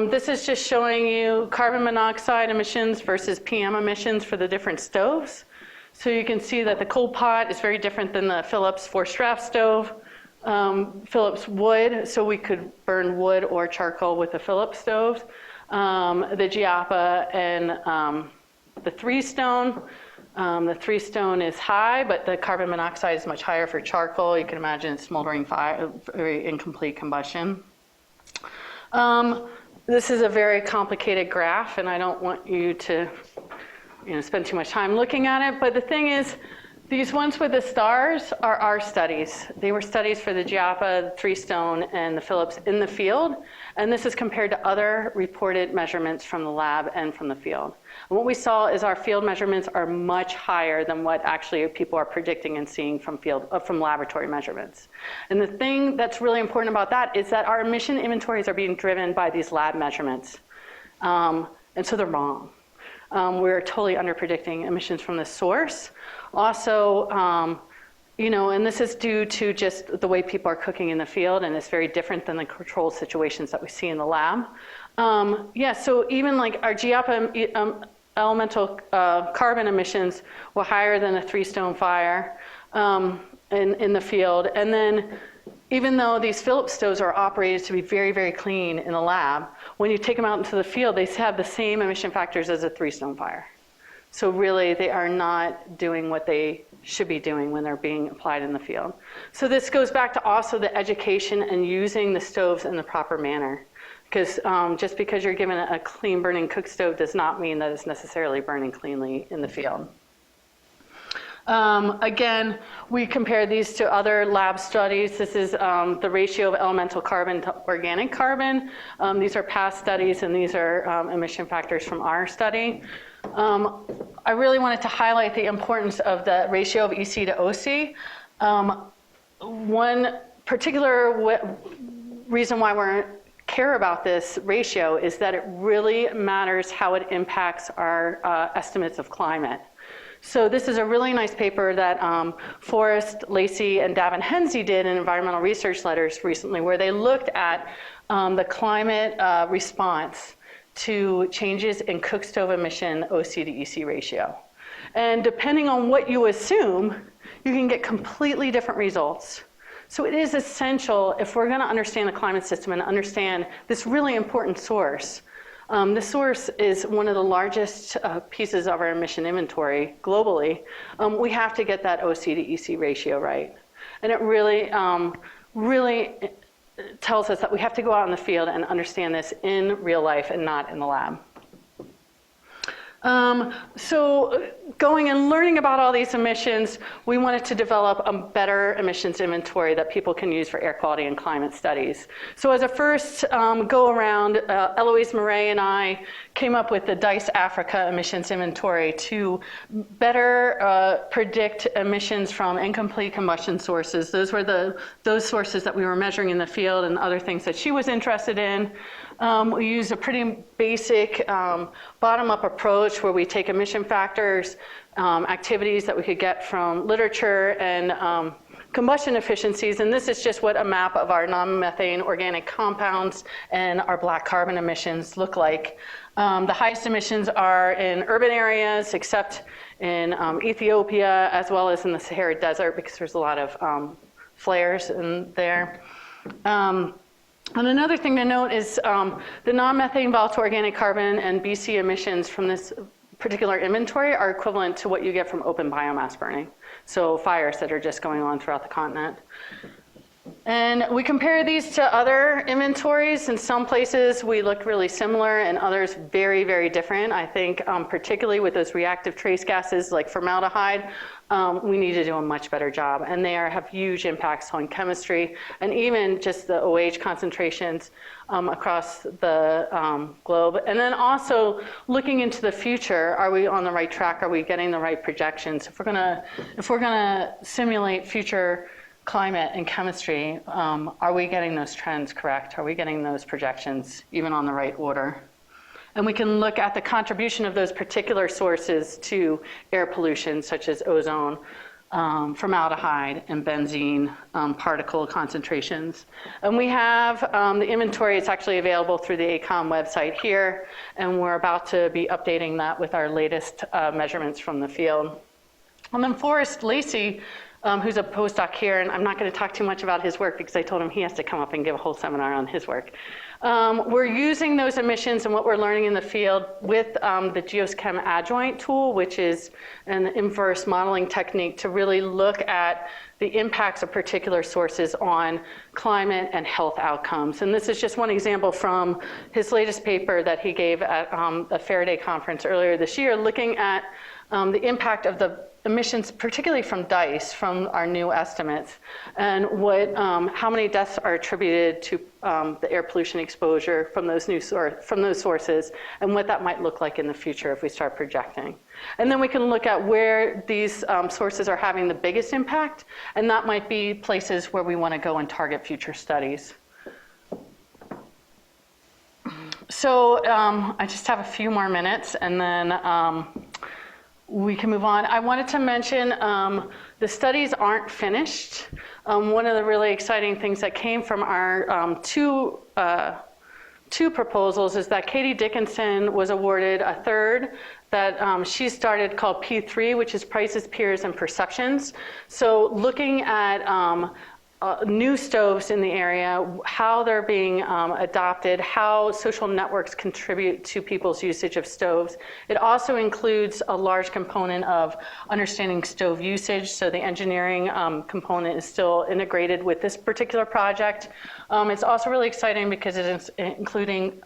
This is just showing you carbon monoxide emissions versus PM emissions for the different stoves. So you can see that the coal pot is very different than the Phillips forced draft stove. Phillips wood, so we could burn wood or charcoal with the Phillips stove. The Giappa and the Three Stone, The 3 stone is high, but the carbon monoxide is much higher for charcoal. You can imagine it's smoldering fire, very incomplete combustion. This is a very complicated graph, and I don't want you to spend too much time looking at it. But the thing is, these ones with the stars are our studies. They were studies for the GIAPA, the 3 stone, and the Phillips in the field. And this is compared to other reported measurements from the lab and from the field. And what we saw is our field measurements are much higher than what actually people are predicting and seeing from laboratory measurements. And the thing that's really important about that is that our emission inventories are being driven by these lab measurements. And so they're wrong. We're totally under-predicting emissions from the source. Also, and this is due to just the way people are cooking in the field, and it's very different than the controlled situations that we see in the lab. So even like our GIAPA elemental carbon emissions were higher than a 3 stone fire in the field. And then even though these Phillips stoves are operated to be very, very clean in the lab, when you take them out into the field, they have the same emission factors as a 3 stone fire. So really, they are not doing what they should be doing when they're being applied in the field. So this goes back to also the education and using the stoves in the proper manner. Because just because you're given a clean burning cook stove does not mean that it's necessarily burning cleanly in the field. Again, we compare these to other lab studies. This is the ratio of elemental carbon to organic carbon. These are past studies, and these are emission factors from our study. I really wanted to highlight the importance of the ratio of EC to OC. One particular reason why we care about this ratio is that it really matters how it impacts our estimates of climate. So this is a really nice paper that Forrest, Lacey, and Davin Henze did in Environmental Research Letters recently, where they looked at the climate response to changes in cook stove emission OC to EC ratio. And depending on what you assume, you can get completely different results. So it is essential, if we're going to understand the climate system and understand this really important source. The source is one of the largest pieces of our emission inventory globally. We have to get that OC to EC ratio right. And it really, really tells us that we have to go out in the field and understand this in real life and not in the lab. So going and learning about all these emissions, we wanted to develop a better emissions inventory that people can use for air quality and climate studies. So as a first go around, Eloise Murray and I came up with the DICE Africa emissions inventory to better predict emissions from incomplete combustion sources. Those were those sources that we were measuring in the field and other things that she was interested in. We use a pretty basic bottom-up approach where we take emission factors, activities that we could get from literature, and combustion efficiencies. And this is just what a map of our non-methane organic compounds and our black carbon emissions look like. The highest emissions are in urban areas, except in Ethiopia, as well as in the Sahara Desert, because there's a lot of flares in there. And another thing to note is the non-methane volatile organic carbon and BC emissions from this particular inventory are equivalent to what you get from open biomass burning, so fires that are just going on throughout the continent. And we compare these to other inventories. In some places we look really similar, and others very, very different. I think particularly with those reactive trace gases like formaldehyde, we need to do a much better job. And they have huge impacts on chemistry and even just the OH concentrations across the globe. And then also looking into the future, are we on the right track? Are we getting the right projections? If we're gonna simulate future climate and chemistry, are we getting those trends correct? Are we getting those projections even on the right order? And we can look at the contribution of those particular sources to air pollution, such as ozone, formaldehyde, and benzene particle concentrations. And we have the inventory. It's actually available through the AECOM website here, and we're about to be updating that with our latest measurements from the field. And then Forrest, Lacey, who's a postdoc here, and I'm not going to talk too much about his work because I told him he has to come up and give a whole seminar on his work. We're using those emissions and what we're learning in the field with the GeoSchem adjoint tool, which is an inverse modeling technique to really look at the impacts of particular sources on climate and health outcomes. And this is just one example from his latest paper that he gave at a Faraday conference earlier this year, looking at the impact of the emissions, particularly from DICE, from our new estimates, and how many deaths are attributed to the air pollution exposure from those sources, and what that might look like in the future if we start projecting. And then we can look at where these sources are having the biggest impact, and that might be places where we want to go and target future studies. So I just have a few more minutes, and then we can move on. I wanted to mention the studies aren't finished. One of the really exciting things that came from our two proposals is that Katie Dickinson was awarded a third that she started called P3, which is Prices, Peers, and Perceptions. So looking at new stoves in the area, how they're being adopted, how social networks contribute to people's usage of stoves. It also includes a large component of understanding stove usage, so the engineering component is still integrated with this particular project. It's also really exciting because it is including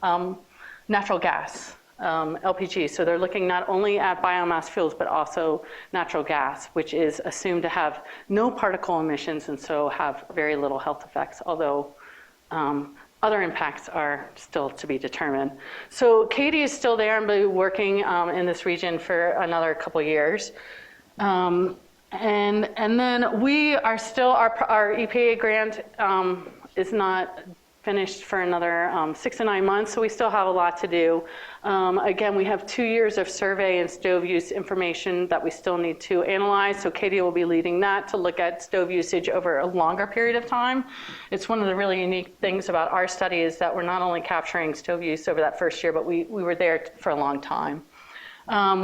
natural gas. LPG, so they're looking not only at biomass fuels, but also natural gas, which is assumed to have no particle emissions and so have very little health effects, although other impacts are still to be determined. So Katie is still there and will be working in this region for another couple years. And then we are still, our EPA grant is not finished for another 6 to 9 months, so we still have a lot to do. Again, we have 2 years of survey and stove use information that we still need to analyze, so Katie will be leading that to look at stove usage over a longer period of time. It's one of the really unique things about our study is that we're not only capturing stove use over that first year, but we were there for a long time.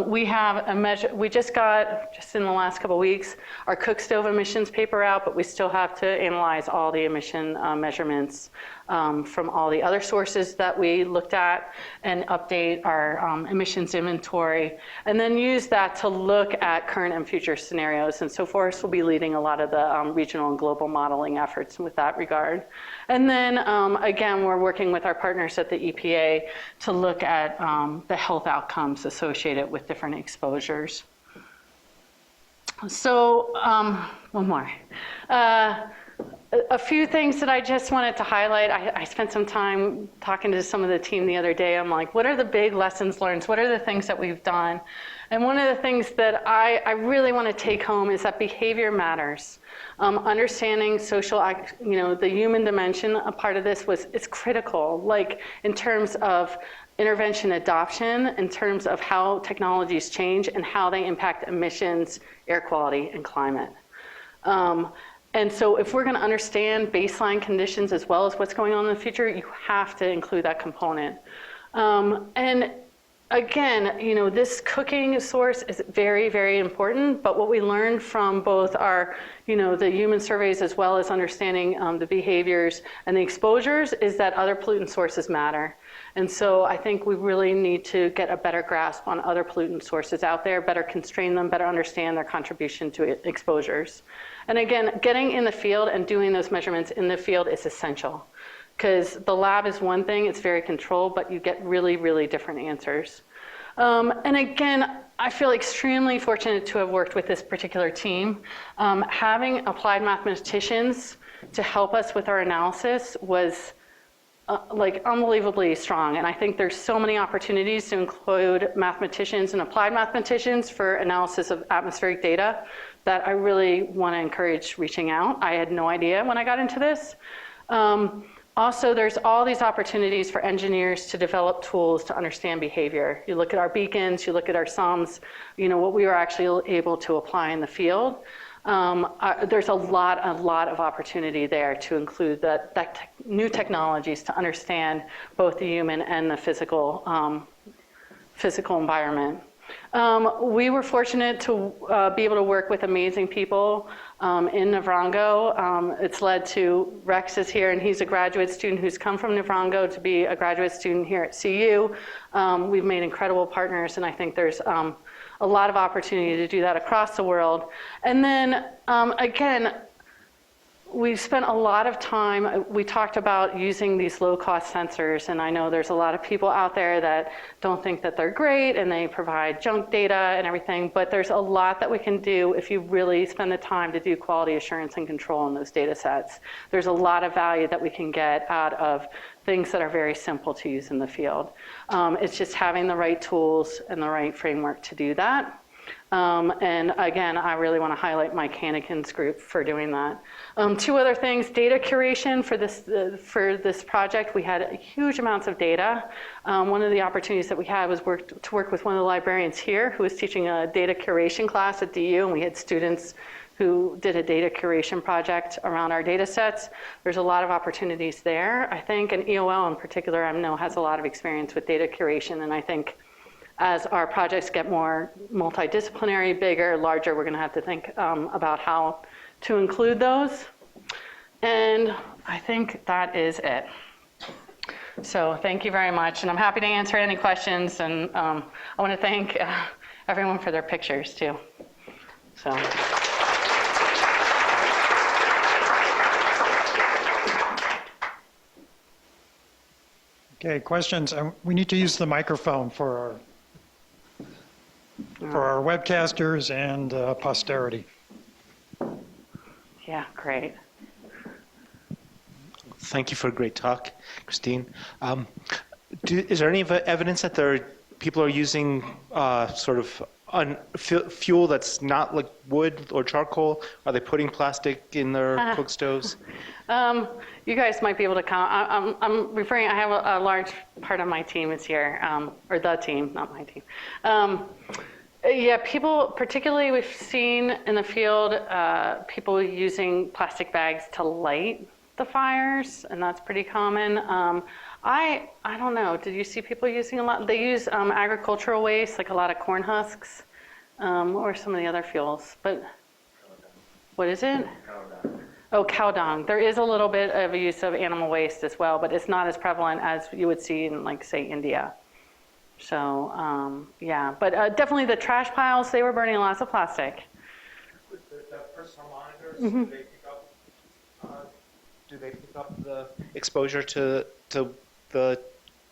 We have a measure, we just got, just in the last couple of weeks, our cook stove emissions paper out, but we still have to analyze all the emission measurements from all the other sources that we looked at and update our emissions inventory, and then use that to look at current and future scenarios. And so Forrest will be leading a lot of the regional and global modeling efforts with that regard. And then again, we're working with our partners at the EPA to look at the health outcomes associated with different exposures. So one more. A few things that I just wanted to highlight. I spent some time talking to some of the team the other day. I'm like, what are the big lessons learned? What are the things that we've done? And one of the things that I really want to take home is that behavior matters. Understanding social, the human dimension, a part of this it's critical, like in terms of intervention adoption, in terms of how technologies change and how they impact emissions, air quality, and climate. And so if we're going to understand baseline conditions as well as what's going on in the future, you have to include that component. And again, this cooking source is very, very important, but what we learned from both our, the human surveys as well as understanding the behaviors and the exposures is that other pollutant sources matter. And so I think we really need to get a better grasp on other pollutant sources out there, better constrain them, better understand their contribution to exposures. And again, getting in the field and doing those measurements in the field is essential. Because the lab is one thing, it's very controlled, but you get really, really different answers. And again, I feel extremely fortunate to have worked with this particular team. Having applied mathematicians to help us with our analysis was unbelievably strong. And I think there's so many opportunities to include mathematicians and applied mathematicians for analysis of atmospheric data that I really want to encourage reaching out. I had no idea when I got into this. Also, there's all these opportunities for engineers to develop tools to understand behavior. You look at our beacons, you look at our sums, what we were actually able to apply in the field. There's a lot of opportunity there to include new technologies to understand both the human and the physical environment. We were fortunate to be able to work with amazing people in Navrongo. It's led to, Rex is here, and he's a graduate student who's come from Navrongo to be a graduate student here at CU. We've made incredible partners, and I think there's a lot of opportunity to do that across the world. And then, again, we spent a lot of time, we talked about using these low-cost sensors, and I know there's a lot of people out there that don't think that they're great and they provide junk data and everything, but there's a lot that we can do if you really spend the time to do quality assurance and control in those data sets. There's a lot of value that we can get out of things that are very simple to use in the field. It's just having the right tools and the right framework to do that. And again, I really want to highlight Mike Hannikin's group for doing that. Two other things, data curation for this project. We had huge amounts of data. One of the opportunities that we had was to work with one of the librarians here who was teaching a data curation class at DU, and we had students who did a data curation project around our data sets. There's a lot of opportunities there, I think, and EOL in particular, I know, has a lot of experience with data curation, and I think as our projects get more multidisciplinary, bigger, larger, we're gonna have to think about how to include those. And I think that is it. So thank you very much, and I'm happy to answer any questions, and I wanna thank everyone for their pictures too. So. Okay, questions? We need to use the microphone for our webcasters and posterity. Yeah, great. Thank you for a great talk, Christine. Is there any evidence that people are using sort of fuel that's not like wood or charcoal? Are they putting plastic in their cook stoves? You guys might be able to comment. I'm referring, I have a large part of my team is here, or the team, not my team. Yeah, people, particularly we've seen in the field, people using plastic bags to light the fires, and that's pretty common. I don't know, did you see people using a lot? They use agricultural waste, like a lot of corn husks, or some of the other fuels, but what is it? Oh, cow dung. There is a little bit of a use of animal waste as well, but it's not as prevalent as you would see in, like, say, India. So, yeah, but definitely the trash piles, they were burning lots of plastic. With the personal monitors, Mm-hmm. do they pick up the exposure to the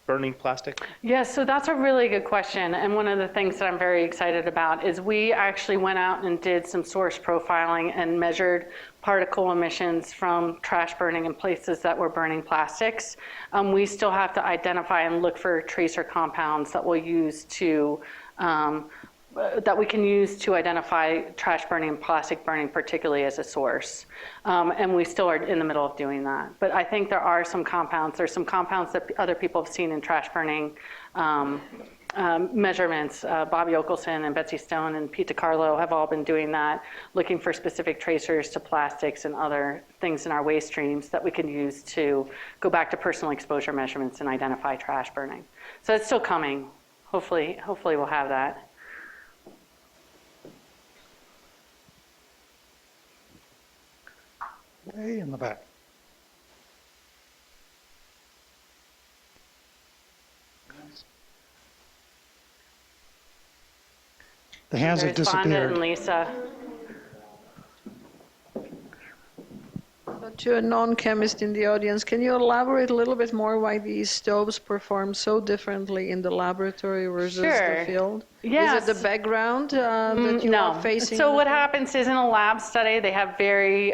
burning plastic? Yes, so that's a really good question. And one of the things that I'm very excited about is we actually went out and did some source profiling and measured particle emissions from trash burning in places that were burning plastics. We still have to identify and look for tracer compounds that we'll use to that we can use to identify trash burning and plastic burning, particularly as a source. And we still are in the middle of doing that. But I think there are some compounds. There's some compounds that other people have seen in trash burning measurements. Bobby Okelson and Betsy Stone and Pete DiCarlo have all been doing that, looking for specific tracers to plastics and other things in our waste streams that we can use to go back to personal exposure measurements and identify trash burning. So it's still coming. Hopefully we'll have that. Way in the back. The hands have There's Vonda and disappeared. Lisa. To a non-chemist in the audience, can you elaborate a little bit more why these stoves perform so differently in the laboratory versus Sure. the field? Yes. Is it the background that you are facing? So what happens is in a lab study, they have very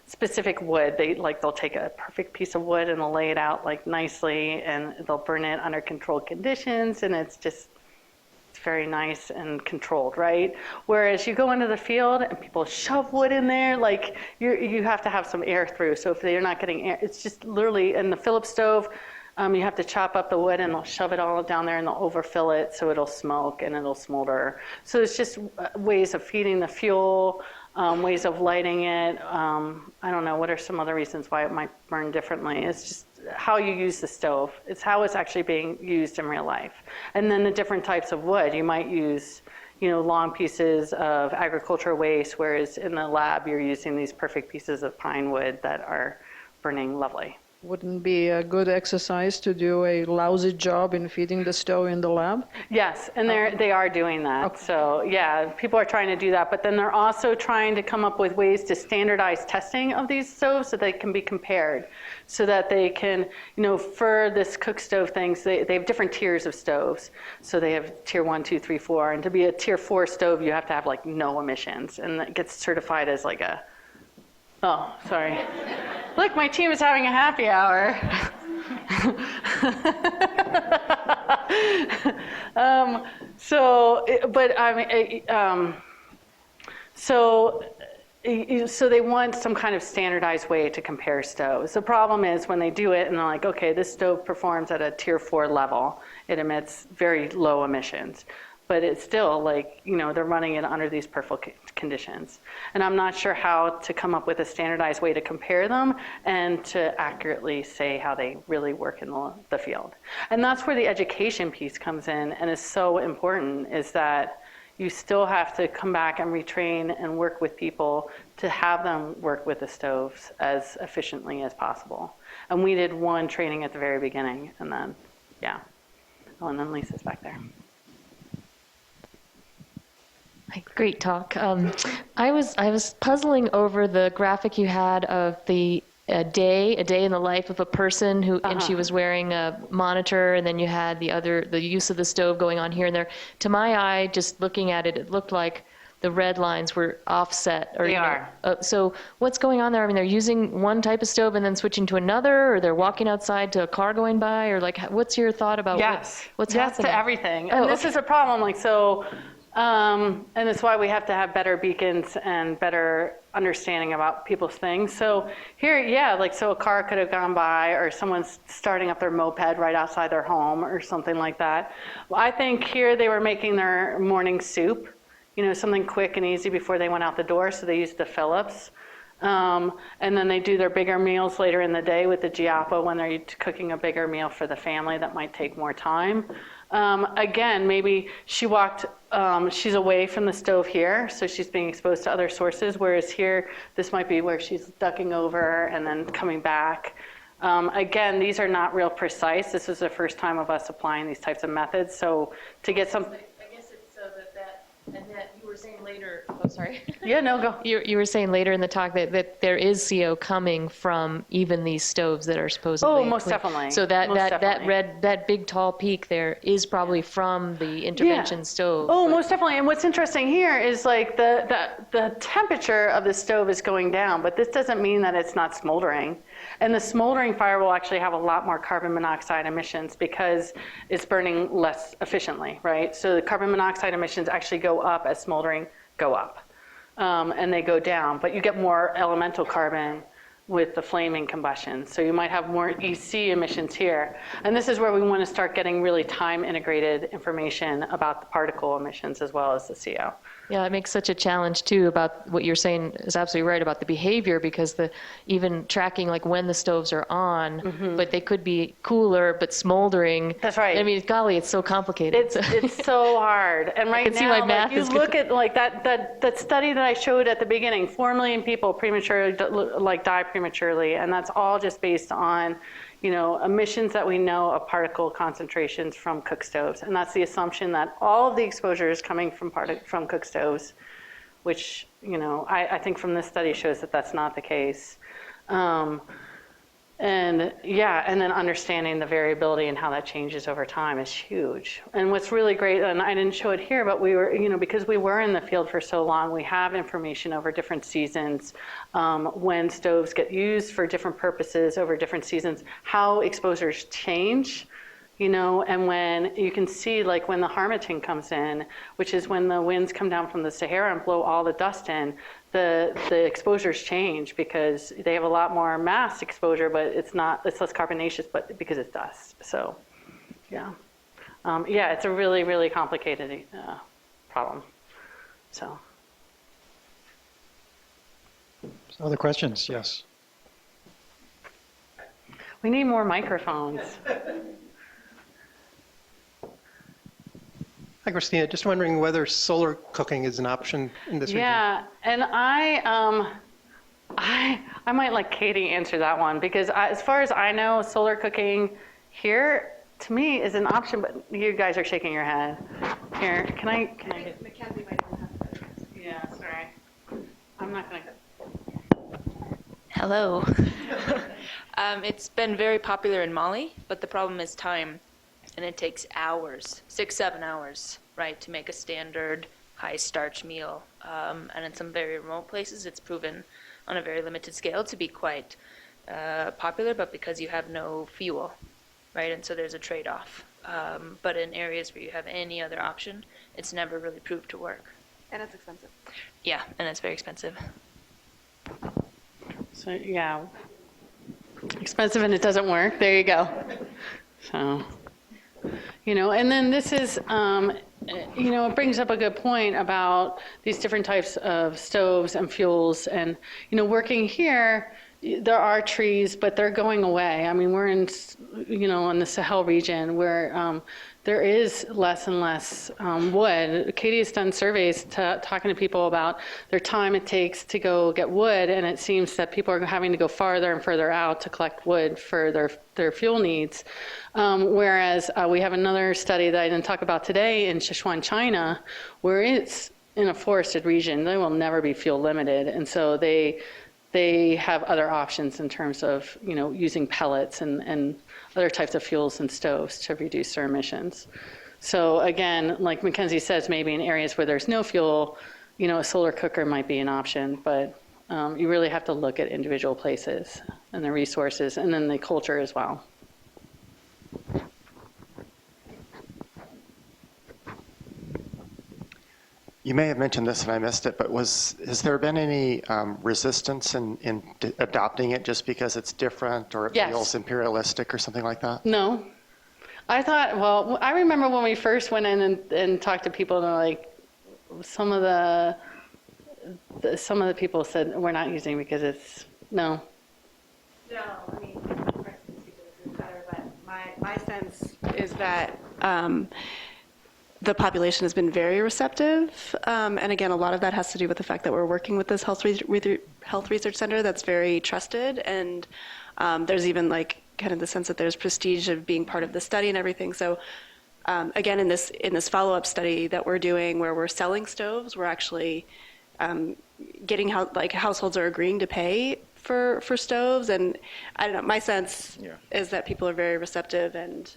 specific wood. They'll take a perfect piece of wood and they'll lay it out like nicely, and they'll burn it under controlled conditions, and it's very nice and controlled, right? Whereas you go into the field and people shove wood in there, like you have to have some air through. So if they're not getting air, it's just literally in the Phillips stove, you have to chop up the wood and they'll shove it all down there and they'll overfill it so it'll smoke and it'll smolder. So it's just ways of feeding the fuel, ways of lighting it. I don't know, what are some other reasons why it might burn differently? It's just how you use the stove. It's how it's actually being used in real life. And then the different types of wood. You might use, long pieces of agricultural waste, whereas in the lab you're using these perfect pieces of pine wood that are burning lovely. Wouldn't be a good exercise to do a lousy job in feeding the stove in the lab? Yes, and they are doing that. Okay. So yeah, people are trying to do that, but then they're also trying to come up with ways to standardize testing of these stoves so they can be compared, so that they can, for this cook stove things, they have different tiers of stoves. So they have tier 1, 2, 3, 4, and to be a tier 4 stove, you have to have like no emissions, and it gets certified as like a, oh, sorry. Look, my team is having a happy hour. So they want some kind of standardized way to compare stoves. The problem is when they do it and they're like, okay, this stove performs at a tier 4 level. It emits very low emissions. But it's still like, they're running it under these perfect conditions. And I'm not sure how to come up with a standardized way to compare them and to accurately say how they really work in the field. And that's where the education piece comes in and is so important, is that you still have to come back and retrain and work with people to have them work with the stoves as efficiently as possible. And we did one training at the very beginning, and then, yeah. Oh, and then Lisa's back there. Great talk. I was puzzling over the graphic you had of a day in the life of a person who, and she was wearing a monitor, and then you had the use of the stove going on here and there. To my eye, just looking at it, it looked like the red lines were offset. Or, They are. So what's going on there? I mean, they're using one type of stove and then switching to another, or they're walking outside to a car going by, or like, what's your thought about what's yes happening? to everything. And this is a problem. Like, so. And it's why we have to have better beacons and better understanding about people's things. So here, so a car could have gone by, or someone's starting up their moped right outside their home or something like that. Well, I think here they were making their morning soup, something quick and easy before they went out the door, so they used the Phillips. And then they do their bigger meals later in the day with the Giappo when they're cooking a bigger meal for the family that might take more time. Again, maybe she's away from the stove here, so she's being exposed to other sources, whereas here, this might be where she's ducking over and then coming back. Again, these are not real precise. This is the first time of us applying these types of methods, so to get some... I guess it's so and that you were saying later, oh, sorry. Yeah, no, go. You were saying later in the talk that there is CO coming from even these stoves that are supposedly Oh, most clean. definitely. So Definitely. that big tall peak there is probably from the intervention stove. Oh, but- most definitely. And what's interesting here is like the temperature of the stove is going down, but this doesn't mean that it's not smoldering. And the smoldering fire will actually have a lot more carbon monoxide emissions because it's burning less efficiently, right? So the carbon monoxide emissions actually go up as smoldering go up, and they go down. But you get more elemental carbon with the flaming combustion. So you might have more EC emissions here. And this is where we want to start getting really time integrated information about the particle emissions as well as the CO. Yeah, it makes such a challenge too about what you're saying is absolutely right about the behavior, because even tracking like when the stoves are on, but they could be cooler but smoldering. That's right. I mean, golly, it's so complicated. It's so hard. And right can see now, why math you is look at like that study that I showed at the beginning, 4 million people prematurely die prematurely, and that's all just based on emissions that we know of particle concentrations from cook stoves. And that's the assumption that all of the exposure is coming from cook stoves, which, I think from this study shows that that's not the case. And then understanding the variability and how that changes over time is huge. And what's really great, and I didn't show it here, but we were, because we were in the field for so long, we have information over different seasons, when stoves get used for different purposes over different seasons, how exposures change, and when you can see like when the harmattan comes in, which is when the winds come down from the Sahara and blow all the dust in, the exposures change because they have a lot more mass exposure, but it's less carbonaceous, but because it's dust. So, it's a really, really complicated problem. So. Other questions? Yes. We need more microphones. Hi, Christina. Just wondering whether solar cooking is an option in this region. Yeah, and I might let Katie answer that one because as far as I know, solar cooking here to me is an option, but you guys are shaking your head. Here, can I get Mackenzie might have to. Yeah, sorry. I'm not gonna. Hello. It's been very popular in Mali, but the problem is time, and it takes hours, 6-7 hours, right, to make a standard high-starch meal. And in some very remote places, it's proven on a very limited scale to be quite popular, but because you have no fuel, right, and so there's a trade-off. But in areas where you have any other option, it's never really proved to work. And it's expensive. Yeah, and it's very expensive. So yeah, expensive and it doesn't work. There you go. So, and then this is, it brings up a good point about these different types of stoves and fuels. And, working here, there are trees, but they're going away. I mean, we're in, in the Sahel region where there is less and less wood. Katie has done surveys talking to people about their time it takes to go get wood, and it seems that people are having to go farther and further out to collect wood for their fuel needs. Whereas we have another study that I didn't talk about today in Sichuan, China, where it's in a forested region. They will never be fuel limited, and so they have other options in terms of using pellets and other types of fuels and stoves to reduce their emissions. So again, like Mackenzie says, maybe in areas where there's no fuel, a solar cooker might be an option, but you really have to look at individual places and the resources and then the culture as well. You may have mentioned this and I missed it, but has there been any resistance in adopting it just because it's different or it Yes. feels imperialistic or something like that? No. I remember when we first went in and talked to people, and they're like, some of the people said, we're not using it because it's, no. No, I mean, Chris can speak to this better, but my sense is that the population has been very receptive. And again, a lot of that has to do with the fact that we're working with this health research center that's very trusted. And there's even kind of the sense that there's prestige of being part of the study and everything. So again, in this follow-up study that we're doing where we're selling stoves, we're actually getting households are agreeing to pay for stoves. And I don't know, my sense is that people are very receptive and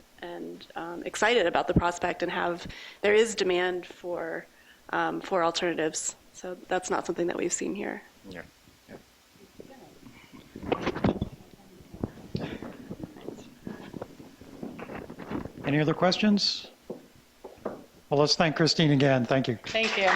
excited about the prospect and there is demand for alternatives. So that's not something that we've seen here. Yeah. Any other questions? Well, let's thank Christine again. Thank you. Thank you.